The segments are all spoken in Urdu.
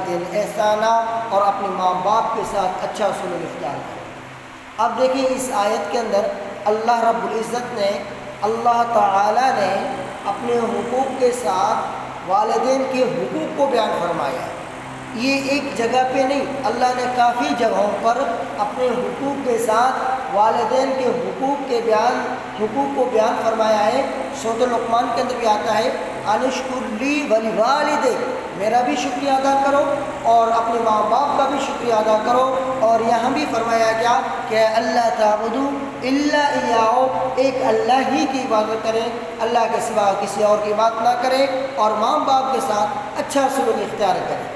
بالوالدین احسانا، اور اپنے ماں باپ کے ساتھ اچھا سلوک اختیار کریں۔ اب دیکھیں اس آیت کے اندر اللہ رب العزت نے، اللہ تعالیٰ نے اپنے حقوق کے ساتھ والدین کے حقوق کو بیان فرمایا ہے۔ یہ ایک جگہ پہ نہیں، اللہ نے کافی جگہوں پر اپنے حقوق کے ساتھ والدین کے حقوق کو بیان فرمایا ہے۔ سورۃ لقمان کے اندر بھی آتا ہے ان اشکر لی ولوالدیک، میرا بھی شکریہ ادا کرو اور اپنے ماں باپ کا بھی شکریہ ادا کرو۔ اور یہاں بھی فرمایا گیا کہ اللہ تعبدوا الا ایاہ، ایک اللہ ہی کی عبادت کریں، اللہ کے سوا کسی اور کی عبادت نہ کریں، اور ماں باپ کے ساتھ اچھا سلوک اختیار کریں۔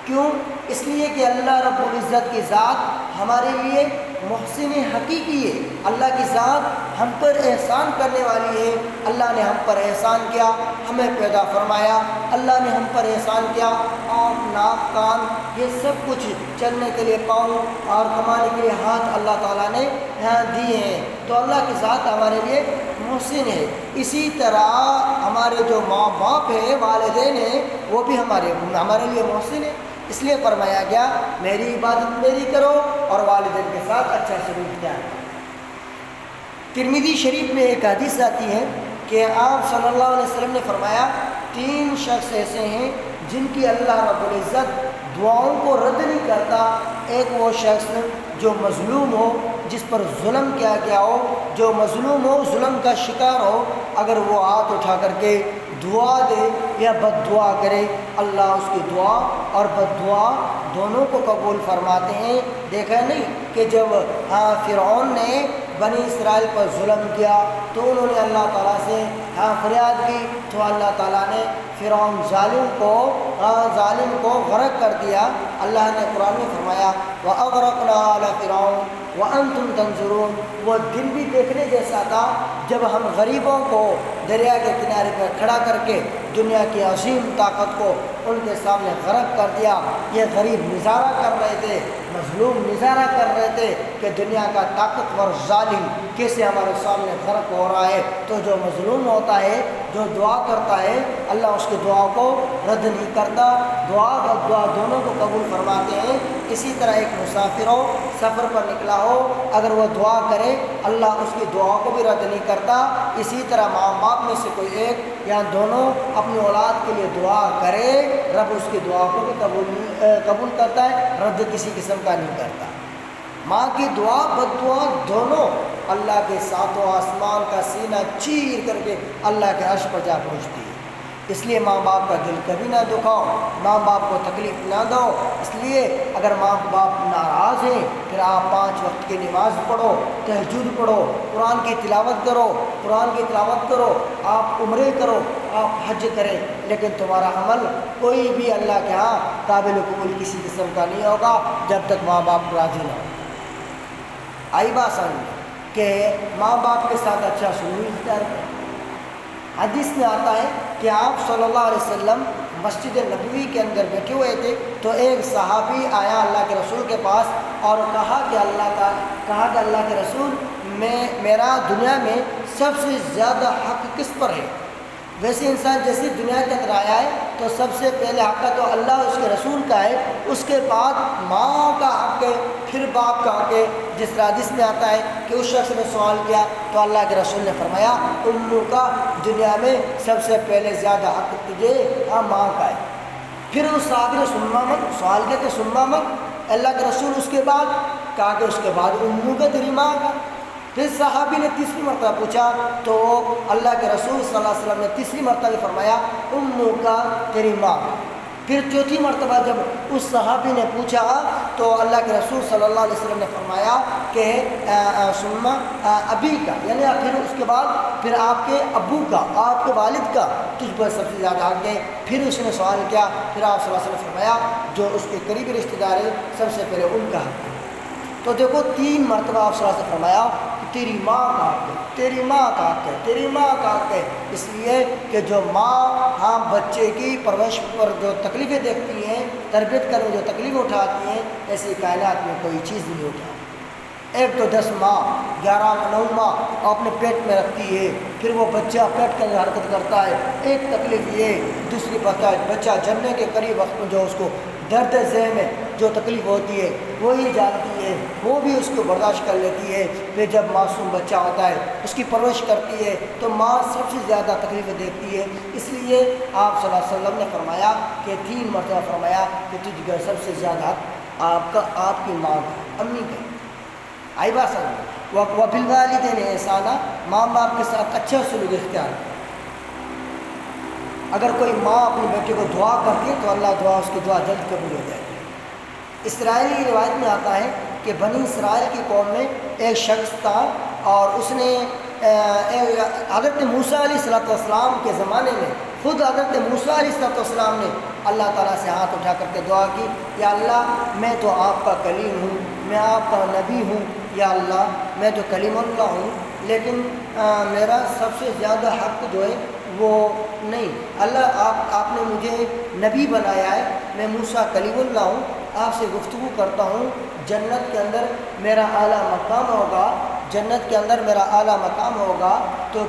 کیوں؟ اس لیے کہ اللہ رب العزت کی ذات ہمارے لیے محسن حقیقی ہے، اللہ کی ذات ہم پر احسان کرنے والی ہے۔ اللہ نے ہم پر احسان کیا، ہمیں پیدا فرمایا، اللہ نے ہم پر احسان کیا، آنکھ ناک کان یہ سب کچھ، چلنے کے لیے پاؤں اور کمانے کے لیے ہاتھ اللہ تعالیٰ نے دیے ہیں۔ تو اللہ کی ذات ہمارے لیے محسن ہے۔ اسی طرح ہمارے جو ماں باپ ہیں، والدین ہیں، وہ بھی ہمارے لیے محسن ہے۔ اس لیے فرمایا گیا میری عبادت میری کرو اور والدین کے ساتھ اچھا سلوک اختیار کرو۔ ترمذی شریف میں ایک حدیث آتی ہے کہ آپ صلی اللہ علیہ وسلم نے فرمایا 3 شخص ایسے ہیں جن کی اللہ رب العزت دعاؤں کو رد نہیں کرتا۔ ایک وہ شخص جو مظلوم ہو، جس پر ظلم کیا گیا ہو، جو مظلوم ہو، ظلم کا شکار ہو، اگر وہ ہاتھ اٹھا کر کے دعا دے یا بد دعا کرے، اللہ اس کی دعا اور بد دعا دونوں کو قبول فرماتے ہیں۔ دیکھا نہیں کہ جب فرعون نے بنی اسرائیل پر ظلم کیا تو انہوں نے اللہ تعالیٰ سے فریاد کی، تو اللہ تعالیٰ نے فرعون ظالم کو غرق کر دیا۔ اللہ نے قرآن میں فرمایا وَأَغْرَقْنَا آلَ فِرْعَوْنَ وَأَنْتُمْ تَنظُرُونَ، وہ دن بھی دیکھنے جیسا تھا جب ہم غریبوں کو دریا کے کنارے پر کھڑا کر کے دنیا کی عظیم طاقت کو ان کے سامنے غرق کر دیا۔ یہ غریب نظارہ کر رہے تھے، مظلوم نظارہ کر رہے تھے کہ دنیا کا طاقتور ظالم کیسے ہمارے سامنے غرق ہو رہا ہے۔ تو جو مظلوم ہوتا ہے، جو دعا کرتا ہے، اللہ اس کی دعا کو رد نہیں کرتا، دعا اور دعا دونوں کو قبول فرماتے ہیں۔ اسی طرح ایک مسافر ہو، سفر پر نکلا ہو، اگر وہ دعا کرے اللہ اس کی دعا کو بھی رد نہیں کرتا۔ اسی طرح ماں باپ میں سے کوئی ایک یا دونوں اپنی اولاد کے لیے دعا کرے، رب اس کی دعا کو بھی قبول کرتا ہے، رد کسی قسم کا نہیں کرتا۔ ماں کی دعا بد دعا دونوں اللہ کے ساتوں آسمان کا سینہ چیر کر کے اللہ کے عرش پر جا پہنچتی ہے۔ اس لیے ماں باپ کا دل کبھی نہ دکھاؤ، ماں باپ کو تکلیف نہ دو۔ اس لیے اگر ماں باپ ناراض ہیں پھر آپ 5 وقت کی نماز پڑھو، تہجد پڑھو، قرآن کی تلاوت کرو، آپ عمرے کرو، آپ حج کریں، لیکن تمہارا عمل کوئی بھی اللہ کے ہاں قابل قبول کسی قسم کا نہیں ہوگا جب تک ماں باپ راضی نہ ہو۔ آئی بات سمجھ کہ ماں باپ کے ساتھ اچھا سلوک اختیار کریں۔ حدیث میں آتا ہے کہ آپ صلی اللہ علیہ وسلم مسجد نبوی کے اندر بیٹھے ہوئے تھے تو ایک صحابی آیا اللہ کے رسول کے پاس اور کہا کہ اللہ کے رسول میرا دنیا میں سب سے زیادہ حق کس پر ہے؟ ویسے انسان جیسے دنیا کے اندر آیا ہے تو سب سے پہلے حق تو اللہ اس کے رسول کا ہے، اس کے بعد ماں کا حق ہے، پھر باپ کا حق ہے۔ جس حدیث میں آتا ہے کہ اس شخص نے سوال کیا تو اللہ کے رسول نے فرمایا امّو کا دنیا میں سب سے پہلے زیادہ حق تجھے ماں کا ہے۔ پھر اس صحابی نے سوال کیا کہ سما من، اللہ کے رسول اس کے بعد کہا کہ اس کے بعد امّو کا تیری ماں کا۔ پھر صحابی نے تیسری مرتبہ پوچھا تو اللہ کے رسول صلی اللہ علیہ وسلم نے تیسری مرتبہ فرمایا امّو کا تیری ماں۔ پھر چوتھی مرتبہ جب اس صحابی نے پوچھا تو اللہ کے رسول صلی اللہ علیہ وسلم نے فرمایا کہ ثم ابی کا، یعنی پھر اس کے بعد پھر آپ کے ابو کا، آپ کے والد کا تجھ پر سب سے زیادہ حق ہے۔ پھر اس نے سوال کیا، پھر آپ صلی اللہ علیہ وسلم نے فرمایا جو اس کے قریبی رشتہ دار ہیں سب سے پہلے ان کا حق ہے۔ تو دیکھو 3 مرتبہ آپ صلی اللہ علیہ وسلم نے فرمایا تیری ماں کا حق ہے، تیری ماں کا حق ہے، تیری ماں کا حق ہے۔ اس لیے کہ جو ماں بچے کی پرورش پر جو تکلیفیں دیکھتی ہیں، تربیت کرنے جو تکلیفیں اٹھاتی ہیں، ایسی کائنات میں کوئی چیز نہیں اٹھاتی۔ ایک تو 10 ماہ 11 9 ماہ اپنے پیٹ میں رکھتی ہے، پھر وہ بچہ پیٹ کے اندر حرکت کرتا ہے، ایک تکلیف یہ، دوسری بچہ جننے کے قریب وقت میں جو اس کو درد ذہن میں جو تکلیف ہوتی ہے وہی جانتی ہے، وہ بھی اس کو برداشت کر لیتی ہے۔ پھر جب معصوم بچہ ہوتا ہے اس کی پرورش کرتی ہے تو ماں سب سے زیادہ تکلیفیں دیکھتی ہے۔ اس لیے آپ صلی اللہ علیہ وسلم نے فرمایا کہ 3 مرتبہ فرمایا کہ تجھ کا سب سے زیادہ آپ کی ماں کا، امی کا۔ آئی بات سمجھ، وبالوالدین احسانا، ماں باپ کے ساتھ اچھا سلوک اختیار کرے۔ اگر کوئی ماں اپنے بیٹے کو دعا کرتی ہے تو اللہ اس کی دعا جلد قبول ہو جائے گی۔ اسرائیلی روایت میں آتا ہے کہ بنی اسرائیل کی قوم میں ایک شخص تھا اور اس نے حضرت موسیٰ علیہ السلام کے زمانے میں خود حضرت موسیٰ علیہ السلام نے اللہ تعالیٰ سے ہاتھ اٹھا کر کے دعا کی، یا اللہ میں تو آپ کا کلیم ہوں، میں آپ کا نبی ہوں، یا اللہ میں تو کلیم اللہ ہوں، لیکن میرا سب سے زیادہ حق جو ہے وہ نہیں، اللہ آپ نے مجھے نبی بنایا ہے، میں موسیٰ کلیم اللہ ہوں، آپ سے گفتگو کرتا ہوں، جنت کے اندر میرا اعلیٰ مقام ہوگا، جنت کے اندر میرا اعلیٰ مقام ہوگا تو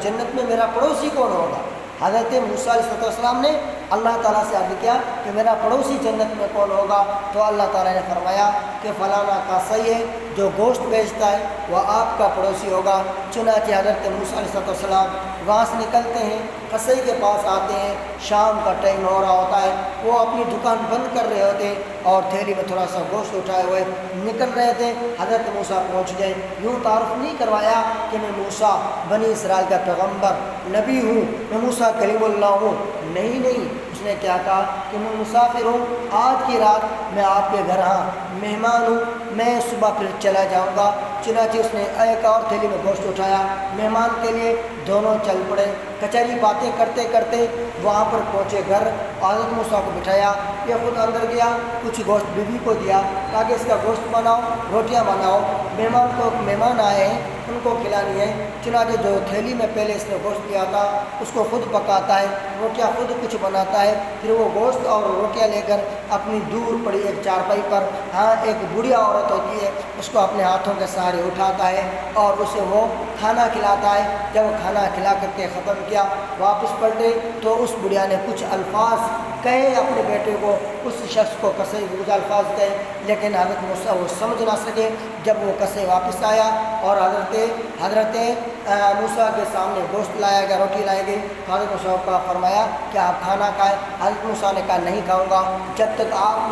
جنت میں میرا پڑوسی کون ہوگا؟ حضرت موسیٰ علیہ السلام نے اللہ تعالیٰ سے عرض کیا کہ میرا پڑوسی جنت میں کون ہوگا؟ تو اللہ تعالیٰ نے فرمایا کہ فلانا کا صحیح ہے، جو گوشت بیچتا ہے وہ آپ کا پڑوسی ہوگا۔ چنانچہ حضرت موسیٰ علیہ السلام وہاں سے نکلتے ہیں، قصے کے پاس آتے ہیں، شام کا ٹائم ہو رہا ہوتا ہے، وہ اپنی دکان بند کر رہے ہوتے اور تھیلی میں تھوڑا سا گوشت اٹھائے ہوئے نکل رہے تھے۔ حضرت موسیٰ پہنچ گئے، یوں تعارف نہیں کروایا کہ میں موسیٰ بنی اسرائیل کا پیغمبر نبی ہوں، میں موسیٰ کلیم اللہ ہوں، نہیں، اس نے کیا کہا کہ میں مسافر ہوں، آج کی رات میں آپ کے گھر مہمان ہوں، میں صبح پھر چلا جاؤں گا۔ چنانچہ اس نے ایک اور تھیلی میں گوشت اٹھایا مہمان کے لیے، دونوں چل پڑے، کچہری باتیں کرتے کرتے وہاں پر پہنچے گھر، حضرت موسیٰ کو بٹھایا، یہ خود اندر گیا، کچھ گوشت بیوی کو دیا تاکہ اس کا گوشت بناؤ، روٹیاں بناؤ، مہمان آئے ہیں ان کو کھلانی ہے۔ چنانچہ جو تھیلی میں پہلے اس نے گوشت دیا تھا اس کو خود پکاتا ہے، روٹیاں خود کچھ بناتا ہے، پھر وہ گوشت اور روٹیاں لے کر اپنی دور پڑی ایک چارپائی پر، ایک بوڑھی عورت ہوتی ہے اس کو اپنے ہاتھوں کے سہارے اٹھاتا ہے اور اسے وہ کھانا کھلاتا ہے۔ جب وہ کھانا کھلا کر کے ختم کیا، واپس پلٹے تو اس بڑھیا نے کچھ الفاظ کہے اپنے بیٹے کو، اس شخص کو کسے کچھ الفاظ کہے، لیکن حضرت موسیٰ وہ سمجھ نہ سکے۔ جب وہ کسے واپس آیا اور حضرت موسیٰ کے سامنے گوشت لایا گیا، روٹی لائی گئی، حضرت موسیٰ کا فرمایا کہ آپ کھانا کھائیں۔ حضرت موسیٰ نے کہا نہیں کھاؤں گا جب تک آپ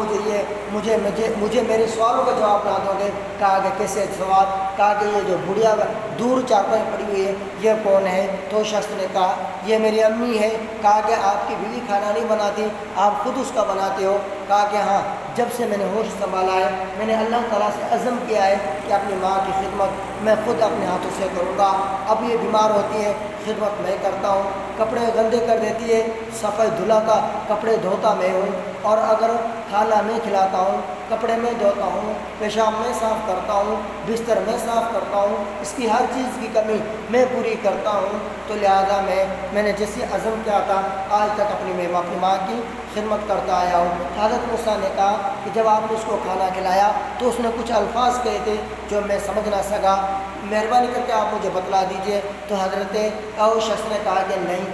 مجھے میرے سوالوں کا جواب نہ دو گے۔ کہا کہ کیسے سوال؟ کہا کہ یہ جو بڑھیا دور چارپائی پڑی ہوئی ہے یہ کون ہے؟ تو شخص نے کہا یہ میری امی ہے۔ کہا کہ آپ کی بیوی کھانا نہیں بناتی، آپ خود اس کا بناتے ہو؟ کہا کہ ہاں، جب سے میں نے ہوش سنبھالا ہے میں نے اللہ تعالیٰ سے عزم کیا ہے کہ اپنی ماں کی خدمت میں خود اپنے ہاتھوں سے کروں گا۔ اب یہ بیمار ہوتی ہے، خدمت میں کرتا ہوں، کپڑے گندے کر دیتی ہے، صفائی دھلاتا، کپڑے دھوتا میں ہوں، اور اگر کھانا میں کھلاتا ہوں، کپڑے میں دھوتا ہوں، پیشاب میں صاف کرتا ہوں، بستر میں صاف کرتا ہوں، اس کی ہر چیز کی کمی میں پوری کرتا ہوں۔ تو لہذا میں نے جیسے عزم کیا تھا آج تک اپنی ماں کی خدمت کرتا آیا ہوں۔ حضرت موسیٰ نے کہا کہ جب آپ نے اس کو کھانا کھلایا تو اس نے کچھ الفاظ کہے تھے جو میں سمجھ نہ سکا، مہربانی کر کے آپ مجھے بتلا دیجئے۔ تو حضرت شخص نے کہا کہ نہیں،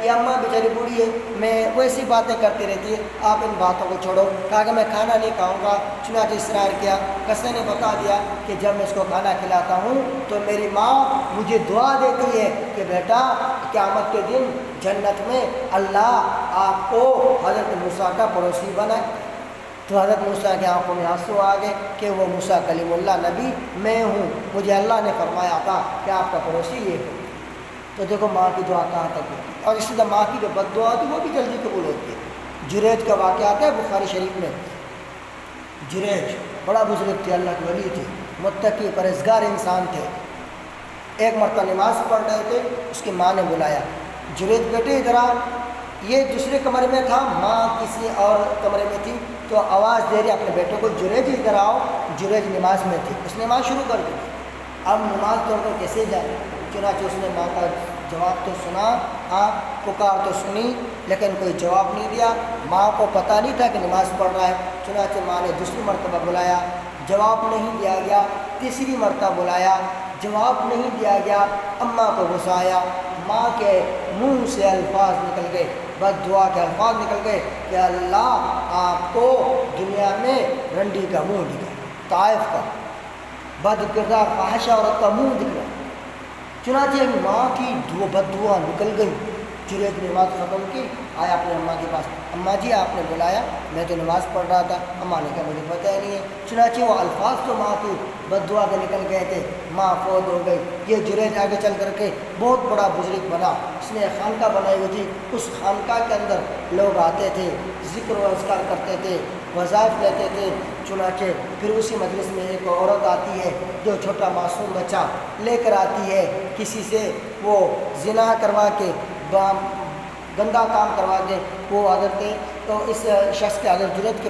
یہ اماں بیچاری بوڑھی ہے، میں ویسی باتیں کرتی رہتی ہے، آپ ان باتوں کو چھوڑو۔ کہا کہ میں کھانا نہیں کھاؤں گا۔ چنانچہ اصرار کیا، کسے نے بتا دیا کہ جب میں اس کو کھانا کھلاتا ہوں تو میری ماں مجھے دعا دیتی ہے کہ بیٹا قیامت کے دن جنت میں اللہ آپ کو حضرت موسیٰ کا پڑوسی بنائے۔ تو حضرت موسیٰ کی آنکھوں میں آنسو آ گئے کہ وہ موسیٰ کلیم اللہ نبی میں ہوں، مجھے اللہ نے فرمایا تھا کہ آپ کا پڑوسی یہ ہے۔ تو دیکھو ماں کی دعا کہاں تک ہوتی ہے، اور اسی طرح ماں کی جو بد دعا ہوتی ہے وہ بھی جلدی قبول ہوتی ہے۔ جریج کا واقعہ آتا ہے بخاری شریف میں۔ جریج بڑا بزرگ تھے، اللہ کے ولی تھے، متقی پرہیزگار انسان تھے۔ ایک مرتبہ نماز پڑھ رہے تھے، اس کی ماں نے بلایا، جریج بیٹے ادھر آ۔ یہ دوسرے کمرے میں تھا، ماں کسی اور کمرے میں تھی، تو آواز دے رہی اپنے بیٹے کو، جریج ادھر آؤ۔ جریج نماز میں تھی، اس نے نماز شروع کر دی۔ اب نماز توڑ کر کیسے جائے؟ چنانچہ اس نے ماں کا جواب تو سنا، پکار تو سنی، لیکن کوئی جواب نہیں دیا۔ ماں کو پتہ نہیں تھا کہ نماز پڑھ رہا ہے۔ چنانچہ ماں نے دوسری مرتبہ بلایا، جواب نہیں دیا گیا، تیسری مرتبہ بلایا، جواب نہیں دیا گیا، اماں کو غصہ آیا، ماں کے منہ سے الفاظ نکل گئے، بد دعا کے الفاظ نکل گئے کہ اللہ آپ کو دنیا میں رنڈی کا منہ دکھا، طائف کا بد کردار فاحشہ عورت کا منہ دکھا۔ چنانچہ ماں کی بد دعا نکل گئی۔ جنید نے نماز ختم کی، آیا اپنے اماں کے پاس، اماں جی آپ نے بلایا، میں تو نماز پڑھ رہا تھا۔ اماں نے کہا مجھے پتہ ہی نہیں ہے۔ چنانچہ وہ الفاظ تو ماں کی بد دعا کے نکل گئے تھے، ماں فوت ہو گئی۔ یہ جنید آگے چل کر کے بہت بڑا بزرگ بنا، اس نے خانقاہ بنائی ہوئی تھی، اس خانقاہ کے اندر لوگ آتے تھے، ذکر و اذکار کرتے تھے، وظائف لیتے تھے۔ چنانچہ پھر اسی مجلس میں ایک عورت آتی ہے جو چھوٹا معصوم بچہ لے کر آتی ہے، کسی سے وہ زنا کروا کے گندا کام کروا کے وہ حضرت تو اس شخص کے حضرت جنید کے